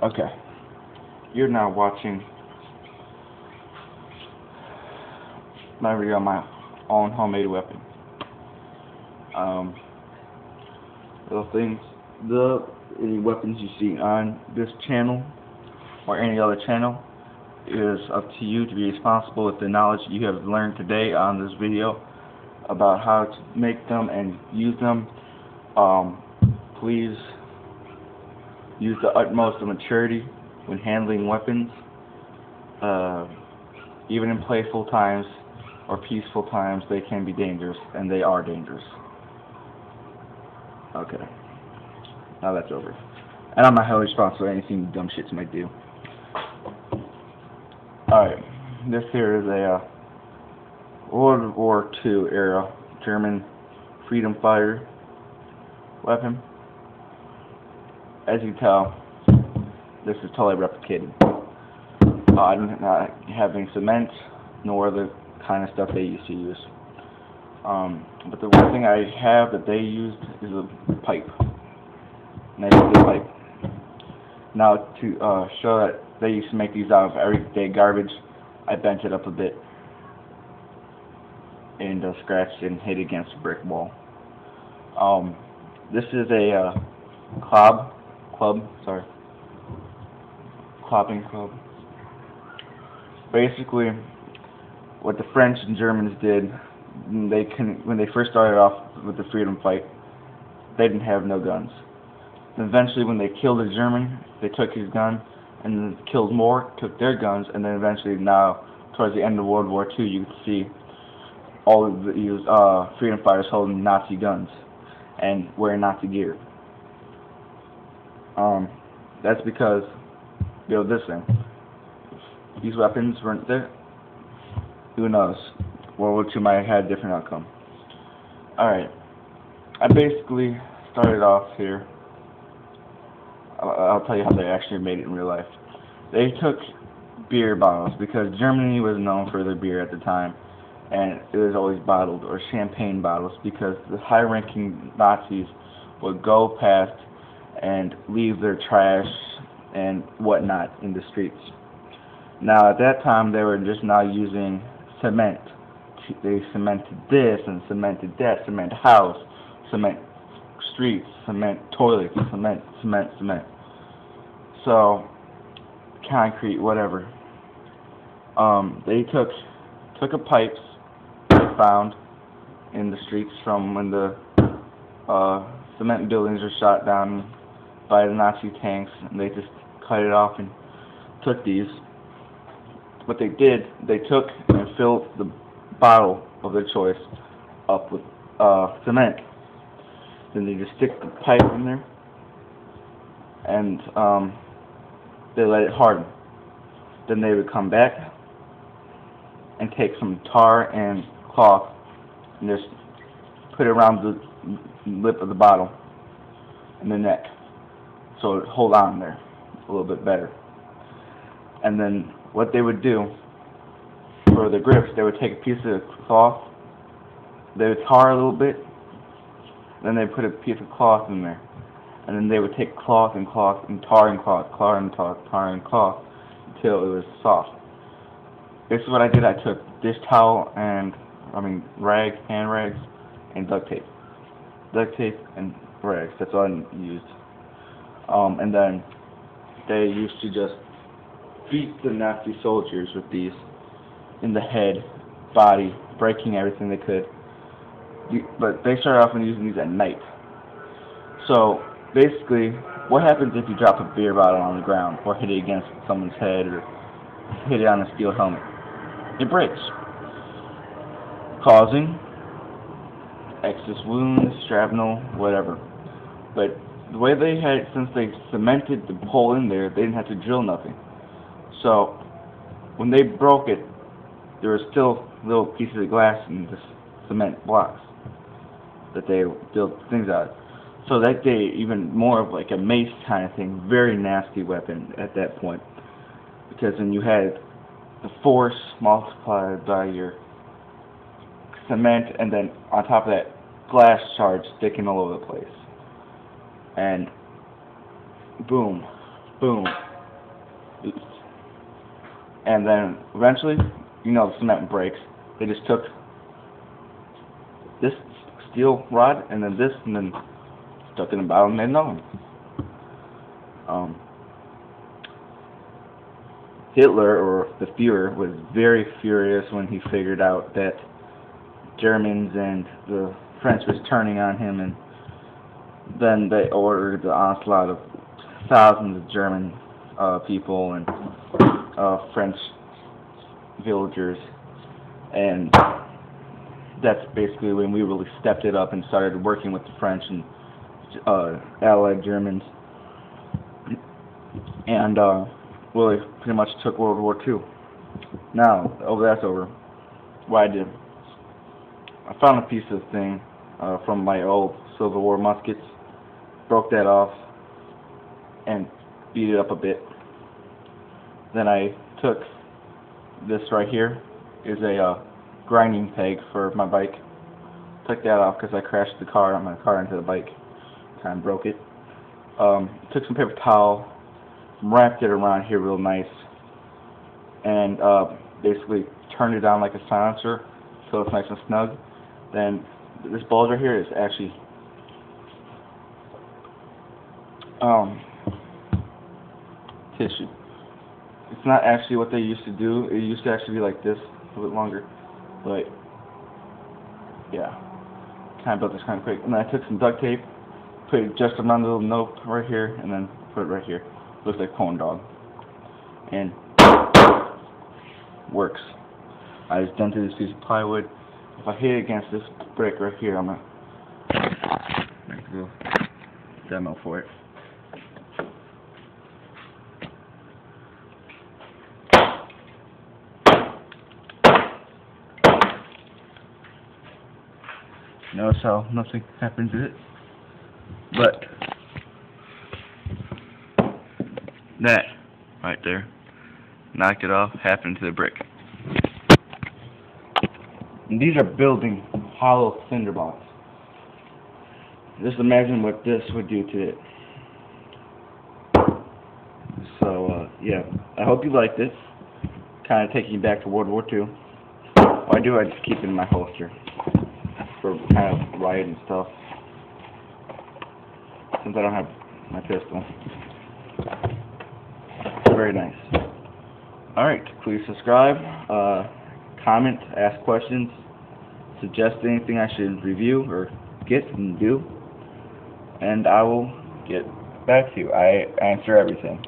Okay, you're now watching my review on my own homemade weapon. Um, the weapons you see on this channel or any other channel is up to you to be responsible with the knowledge you have learned today on this video about how to make them and use them. Please use the utmost of maturity when handling weapons, even in playful times or peaceful times. They can be dangerous, and they are dangerous. Okay, now that's over. And I'm not held responsible for anything dumb shits might do. Alright, this here is a World War II era German freedom fighter weapon. As you can tell, this is totally replicated. I don't have any cement, nor the kind of stuff they used to use. But the one thing I have that they used is a pipe. Nice good pipe. Now to show that they used to make these out of everyday garbage, I bent it up a bit and scratched and hit against a brick wall. This is a clobbing club. Basically, what the French and Germans did, when they first started off with the freedom fight, they didn't have no guns. And eventually, when they killed a German, they took his gun and then killed more, took their guns, and then eventually, now towards the end of World War II, you could see all of these freedom fighters holding Nazi guns and wearing Nazi gear. That's because, this thing. These weapons weren't there. Who knows? World War II might have had a different outcome. Alright. I basically started off here. I'll tell you how they actually made it in real life. They took beer bottles, because Germany was known for their beer at the time, and it was always bottled, or champagne bottles, because the high-ranking Nazis would go past and leave their trash and whatnot in the streets. Now, at that time, they were just now using cement. They cemented this and cemented that, cement house, cement streets, cement toilets, cement. So, concrete, whatever. They took a pipes they found in the streets from when the cement buildings were shot down by the Nazi tanks, and they just cut it off and took these. What they did, they took and filled the bottle of their choice up with cement. Then they just stick the pipe in there, and they let it harden. Then they would come back and take some tar and cloth and just put it around the lip of the bottle and the neck, so it would hold on there a little bit better. And then what they would do for the grips, they would take a piece of cloth, they would tar a little bit, then they put a piece of cloth in there, and then they would take cloth and cloth and tar and cloth, tar and cloth until it was soft. This is what I did. I took dish towel and hand rags and duct tape and rags. That's all I used. And then they used to just beat the Nazi soldiers with these in the head, body, breaking everything they could. But they started off using these at night. So basically, what happens if you drop a beer bottle on the ground or hit it against someone's head or hit it on a steel helmet? It breaks, causing excess wounds, shrapnel, whatever. But the way they had it, since they cemented the hole in there, they didn't have to drill nothing. So when they broke it, there were still little pieces of glass in the cement blocks that they built things out of. So that day, even more of like a mace kind of thing, very nasty weapon at that point, because then you had the force multiplied by your cement, and then on top of that, glass shards sticking all over the place. And boom, boom, And then eventually, the cement breaks. They just took this steel rod and then this and then stuck it in the bottom and made another one. Hitler, or the Führer, was very furious when he figured out that Germans and the French was turning on him, and then they ordered the onslaught of thousands of German people and French villagers, and that's basically when we really stepped it up and started working with the French and Allied Germans, and really pretty much took World War II. Now, that's over. What I did, I found a piece of thing from my old Civil War muskets, broke that off, and beat it up a bit. Then I took this right here, is a grinding peg for my bike. Took that off because I crashed my car into the bike, kind of broke it. Took some paper towel, wrapped it around here real nice, and basically turned it down like a silencer so it's nice and snug. Then this bulge right here is actually tissue. It's not actually what they used to do. It used to actually be like this, a little bit longer, but yeah, kind of built this kind of quick. And then I took some duct tape, put it just around the little note right here, and then put it right here. Looks like corn dog, and works. I just dented this piece of plywood. If I hit it against this brick right here, I'm gonna make a little demo for it. Notice how nothing happened to it, but that right there knocked it off, happened to the brick. And these are building hollow cinder blocks. Just imagine what this would do to it. So yeah, I hope you liked it. Kind of taking you back to World War II. What I do, I just keep it in my holster for kind of riot and stuff, since I don't have my pistol. Very nice. Alright, please subscribe, comment, ask questions, suggest anything I should review or get and do, and I will get back to you. I answer everything.